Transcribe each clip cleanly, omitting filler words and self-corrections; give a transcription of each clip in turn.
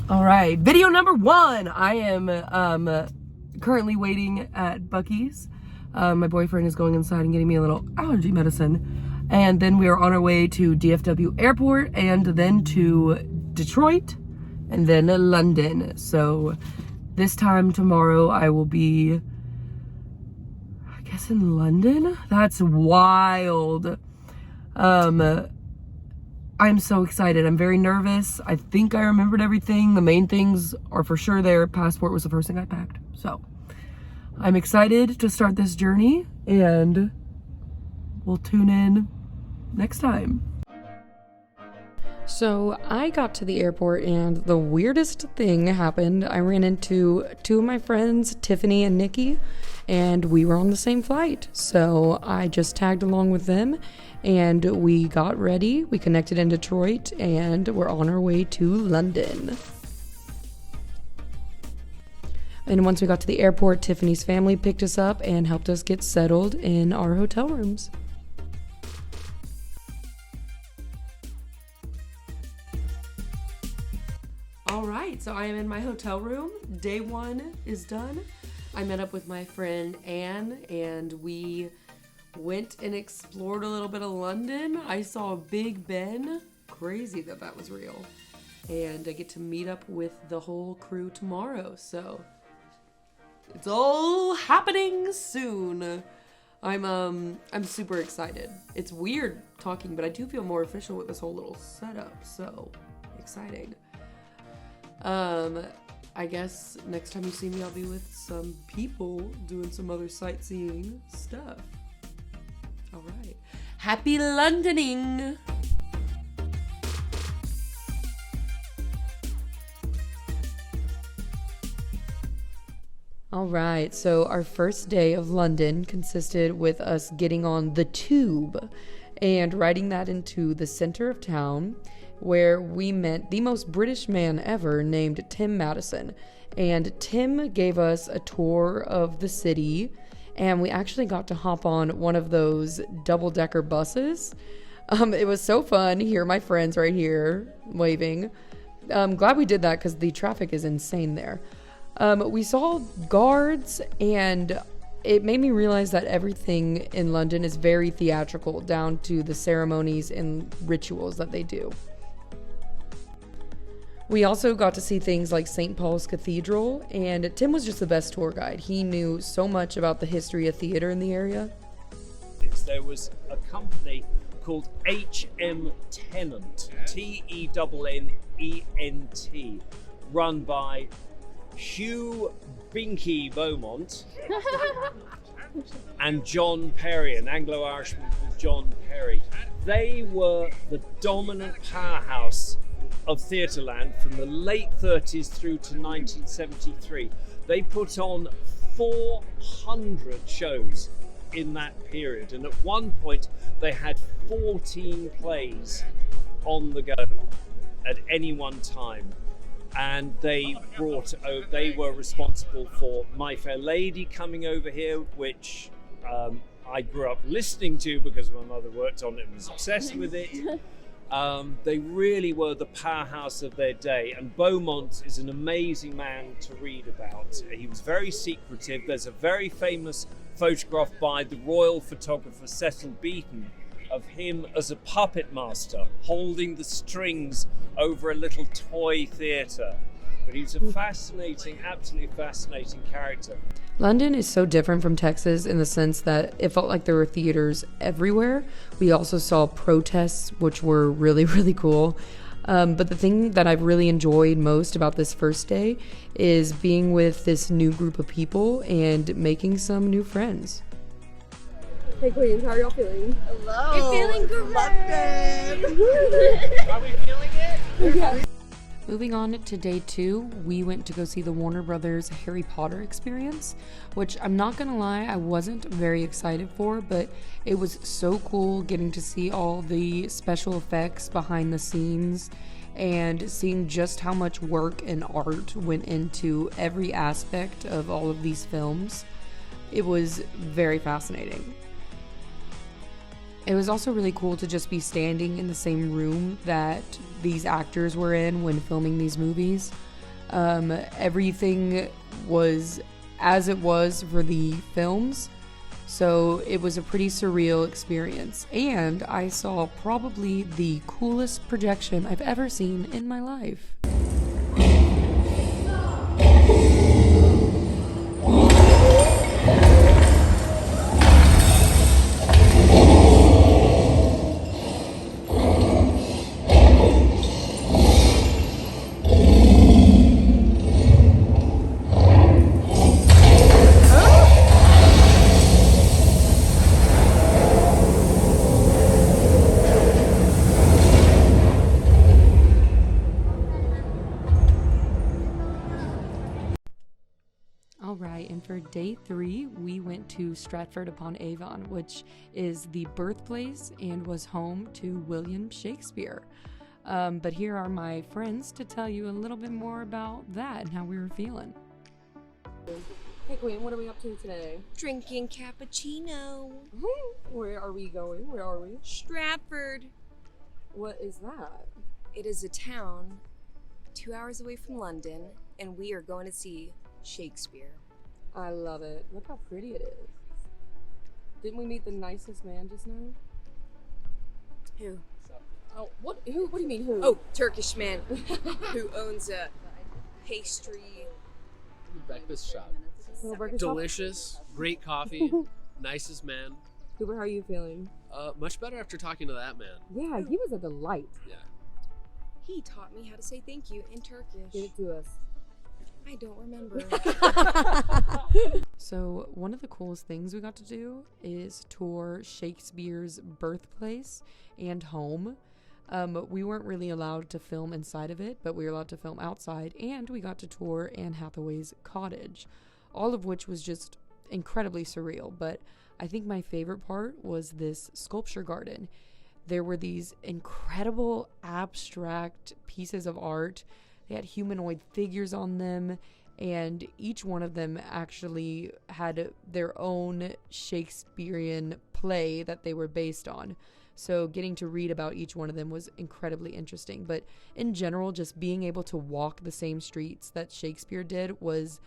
All right, video number one. I am currently waiting at Buc-ee's. My boyfriend is going inside and getting me a little allergy medicine. And then we are on our way to DFW Airport and then to Detroit and then London. So this time tomorrow I will be, I guess, in London? That's wild. I'm so excited. I'm very nervous. I think I remembered everything. The main things are for sure there. Passport was the first thing I packed. So I'm excited to start this journey, and we'll tune in next time. So I got to the airport and the weirdest thing happened. I ran into two of my friends, Tiffany and Nikki, and we were on the same flight. So I just tagged along with them and we got ready. We connected in Detroit and we're on our way to London. And once we got to the airport, Tiffany's family picked us up and helped us get settled in our hotel rooms. All right, so I am in my hotel room. Day one is done. I met up with my friend Anne and we went and explored a little bit of London. I saw Big Ben. Crazy that was real. And I get to meet up with the whole crew tomorrow, so it's all happening soon. I'm super excited. It's weird talking, but I do feel more official with this whole little setup, so exciting. I guess next time you see me, I'll be with some people doing some other sightseeing stuff. All right. Happy Londoning! All right, so our first day of London consisted with us getting on the tube and riding that into the center of town, where we met the most British man ever named Tim Madison. And Tim gave us a tour of the city, and we actually got to hop on one of those double-decker buses. It was so fun. Here, my friends right here waving. I'm glad we did that because the traffic is insane there. We saw guards, and it made me realize that everything in London is very theatrical, down to the ceremonies and rituals that they do. We also got to see things like St. Paul's Cathedral, and Tim was just the best tour guide. He knew so much about the history of theater in the area. There was a company called H.M. Tennant, Tennent, run by Hugh Binky Beaumont and John Perry, an Anglo-Irishman called John Perry. They were the dominant powerhouse of Theatreland from the late 30s through to 1973. They put on 400 shows in that period, and at one point they had 14 plays on the go at any one time. And they were responsible for My Fair Lady coming over here, which I grew up listening to because my mother worked on it and was obsessed with it. They really were the powerhouse of their day, and Beaumont is an amazing man to read about. He was very secretive. There's a very famous photograph by the royal photographer Cecil Beaton of him as a puppet master holding the strings over a little toy theatre. But he was a fascinating, absolutely fascinating character. London is so different from Texas in the sense that it felt like there were theaters everywhere. We also saw protests, which were really, really cool. But the thing that I've really enjoyed most about this first day is being with this new group of people and making some new friends. Hey Queens, how are y'all feeling? Hello. You're feeling great. Are we feeling it? Yeah. Moving on to day 2, we went to go see the Warner Brothers Harry Potter experience, which I'm not gonna lie, I wasn't very excited for, but it was so cool getting to see all the special effects behind the scenes and seeing just how much work and art went into every aspect of all of these films. It was very fascinating. It was also really cool to just be standing in the same room that these actors were in when filming these movies. Everything was as it was for the films. So it was a pretty surreal experience. And I saw probably the coolest projection I've ever seen in my life. Alright, and for day 3, we went to Stratford-upon-Avon, which is the birthplace and was home to William Shakespeare. But here are my friends to tell you a little bit more about that and how we were feeling. Hey Queen, what are we up to today? Drinking cappuccino. Where are we going? Where are we? Stratford. What is that? It is a town 2 hours away from London, and we are going to see Shakespeare. I love it. Look how pretty it is. Didn't we meet the nicest man just now? Who? Oh, what? Who? What do you mean who? Oh, Turkish man who owns a pastry. Breakfast shop. Little breakfast shop? Delicious, great coffee, nicest man. Cooper, how are you feeling? Much better after talking to that man. Yeah, he was a delight. Yeah. He taught me how to say thank you in Turkish. Give it to us. I don't remember. So one of the coolest things we got to do is tour Shakespeare's birthplace and home. We weren't really allowed to film inside of it, but we were allowed to film outside, and we got to tour Anne Hathaway's cottage, all of which was just incredibly surreal. But I think my favorite part was this sculpture garden. There were these incredible abstract pieces of art. They had humanoid figures on them, and each one of them actually had their own Shakespearean play that they were based on. So getting to read about each one of them was incredibly interesting. But in general, just being able to walk the same streets that Shakespeare did was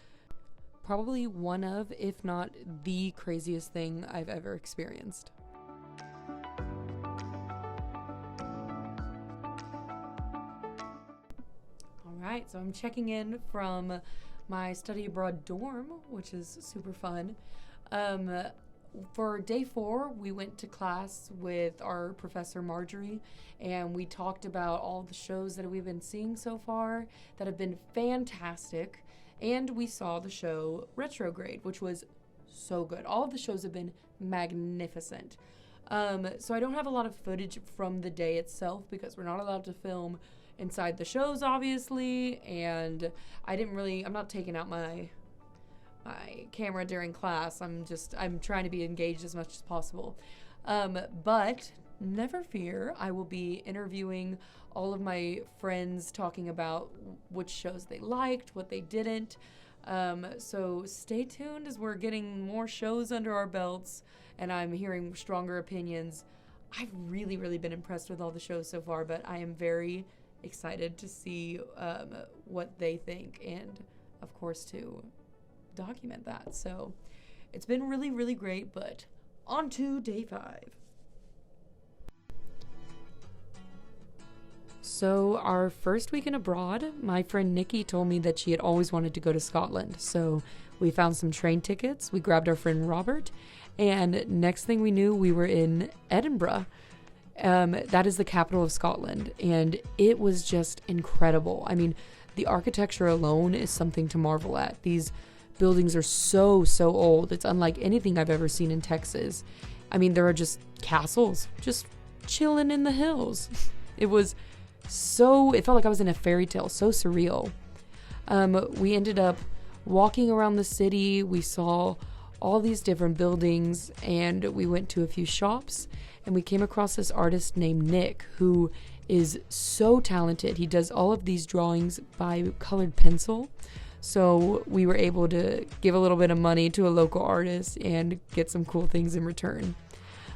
probably one of, if not the craziest thing I've ever experienced. Alright, so I'm checking in from my study abroad dorm, which is super fun. For day 4, we went to class with our professor Marjorie, and we talked about all the shows that we've been seeing so far that have been fantastic, and we saw the show Retrograde, which was so good. All of the shows have been magnificent. So I don't have a lot of footage from the day itself because we're not allowed to film inside the shows, obviously, and I'm not taking out my camera during class. I'm trying to be engaged as much as possible. But never fear, I will be interviewing all of my friends, talking about which shows they liked, what they didn't. So stay tuned as we're getting more shows under our belts and I'm hearing stronger opinions. I've really, really been impressed with all the shows so far, but I am very excited to see what they think and, of course, to document that. So it's been really, really great, but on to day 5. So our first weekend abroad, my friend Nikki told me that she had always wanted to go to Scotland. So we found some train tickets, we grabbed our friend Robert, and next thing we knew, we were in Edinburgh. That is the capital of Scotland, and it was just incredible. I mean, the architecture alone is something to marvel at. These buildings are so old. It's unlike anything I've ever seen in Texas. I mean, there are just castles just chilling in the hills. It felt like I was in a fairy tale, so surreal. We ended up walking around the city. We saw all these different buildings, and we went to a few shops, and we came across this artist named Nick, who is so talented. He does all of these drawings by colored pencil. So we were able to give a little bit of money to a local artist and get some cool things in return,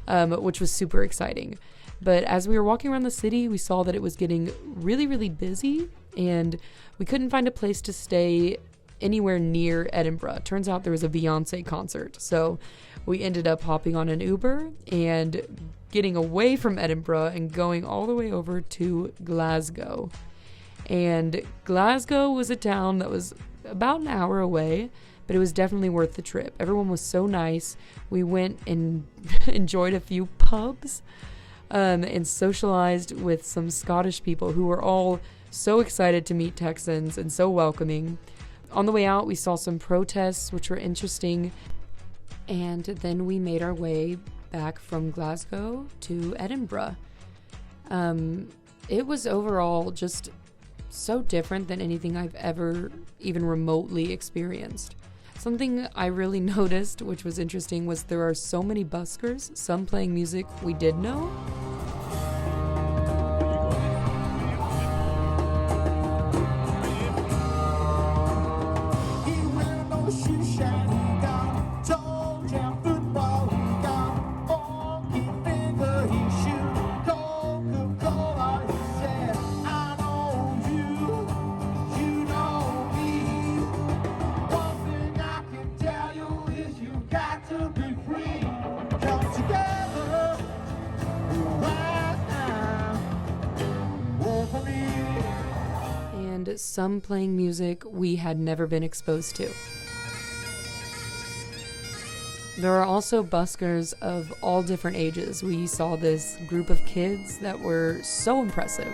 which was super exciting. But as we were walking around the city, we saw that it was getting really, really busy. and we couldn't find a place to stay anywhere near Edinburgh. Turns out there was a Beyonce concert, so we ended up hopping on an Uber and getting away from Edinburgh and going all the way over to Glasgow. And Glasgow was a town that was about an hour away, but it was definitely worth the trip. Everyone was so nice. We went and enjoyed a few pubs and socialized with some Scottish people who were all so excited to meet Texans and so welcoming. On the way out, we saw some protests, which were interesting. And then we made our way back from Glasgow to Edinburgh. It was overall just so different than anything I've ever even remotely experienced. Something I really noticed, which was interesting, was there are so many buskers, some playing music we did know. And some playing music we had never been exposed to. There are also buskers of all different ages. We saw this group of kids that were so impressive.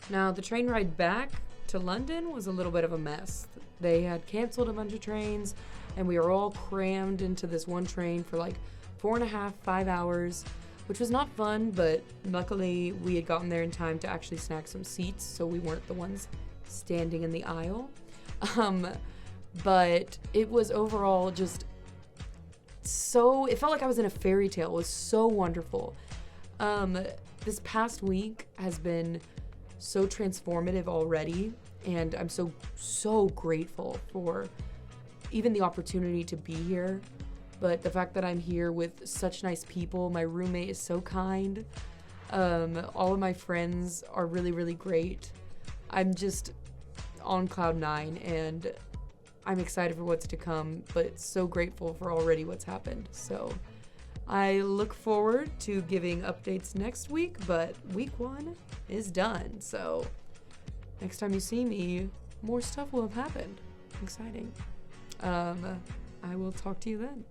Now, the train ride back to London was a little bit of a mess. They had canceled a bunch of trains, and we were all crammed into this one train for like 4.5, 5 hours, which was not fun, but luckily we had gotten there in time to actually snag some seats, so we weren't the ones standing in the aisle. But it was overall just so, it felt like I was in a fairy tale. It was so wonderful. This past week has been so transformative already, and I'm so grateful for even the opportunity to be here, but the fact that I'm here with such nice people. My roommate is so kind. All of my friends are really, really great. I'm just on cloud nine, and I'm excited for what's to come, but so grateful for already what's happened. So I look forward to giving updates next week, but week 1 is done. So next time you see me, more stuff will have happened. Exciting. I will talk to you then.